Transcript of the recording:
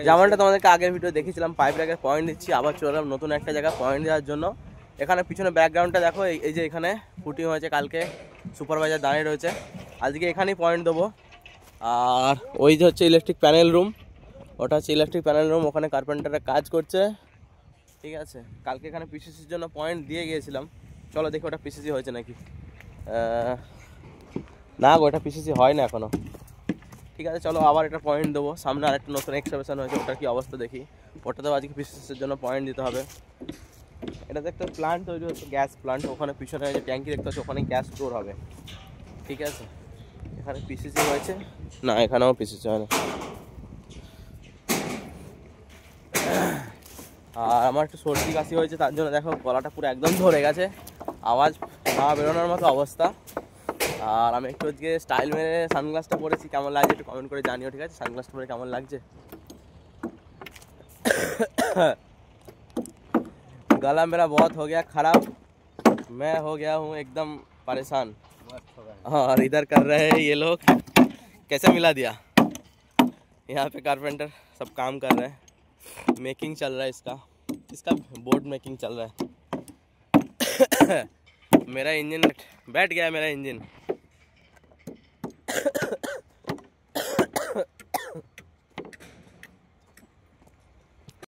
যেমনটা তোমাদেরকে আগের ভিডিও দেখিয়েছিলাম পাইপ র্যাকের পয়েন্ট দিচ্ছি, আবার চলে এলাম নতুন একটা জায়গায় পয়েন্ট দেওয়ার জন্য। এখানে পিছনে ব্যাকগ্রাউন্ডটা দেখো, এই যে এখানে ফুটিং হয়েছে, কালকে সুপারভাইজার দাঁড়িয়ে রয়েছে, আজকে এখানেই পয়েন্ট দেবো। আর ওই যে হচ্ছে ইলেকট্রিক প্যানেল রুম, ওটা হচ্ছে ইলেকট্রিক প্যানেল রুম, ওখানে কার্পেন্টাররা কাজ করছে, ঠিক আছে। কালকে এখানে পিসিসির জন্য পয়েন্ট দিয়ে গিয়েছিলাম, চলো দেখি ওটা পিসিসি হয়েছে নাকি। না গো, ওটা পিসিসি হয় না এখনও, ঠিক আছে। চলো আবার একটা পয়েন্ট দেবো, সামনে আরেকটা নতুন এক্সকাভেশন হয়েছে, ওটার কি অবস্থা দেখি। ওটাতেও আজকে পিসিসির জন্য পয়েন্ট দিতে হবে। এটা দেখতে প্ল্যান্ট তৈরি হচ্ছে, গ্যাস প্ল্যান্ট, ওখানে পিছনে যে ট্যাঙ্কি দেখতে হচ্ছে ওখানে গ্যাস স্টোর হবে, ঠিক আছে। এখানে পিসিসি হয়েছে না, এখানেও পিসিসি হয় না। আর আমার একটু সর্দি কাশি হয়েছে, তার জন্য দেখো গলাটা পুরো একদম ধরে গেছে, আওয়াজ খাওয়া বেরোনোর মতো অবস্থা। আর আমি একটু আজকে স্টাইল মেরে সানগ্লাসটা পরেছি, কেমন লাগছে একটু কমেন্ট করে জানিও, ঠিক আছে। সানগ্লাসটা পরে কেমন লাগছে। गला मेरा बहुत हो गया खराब, मैं हो गया हूँ एकदम परेशान। और इधर कर रहे हैं ये लोग, कैसे मिला दिया। यहाँ पे कारपेंटर सब काम कर रहे हैं, मेकिंग चल रहा है इसका बोर्ड मेकिंग चल रहा है। मेरा इंजन बैठ गया, मेरा इंजन।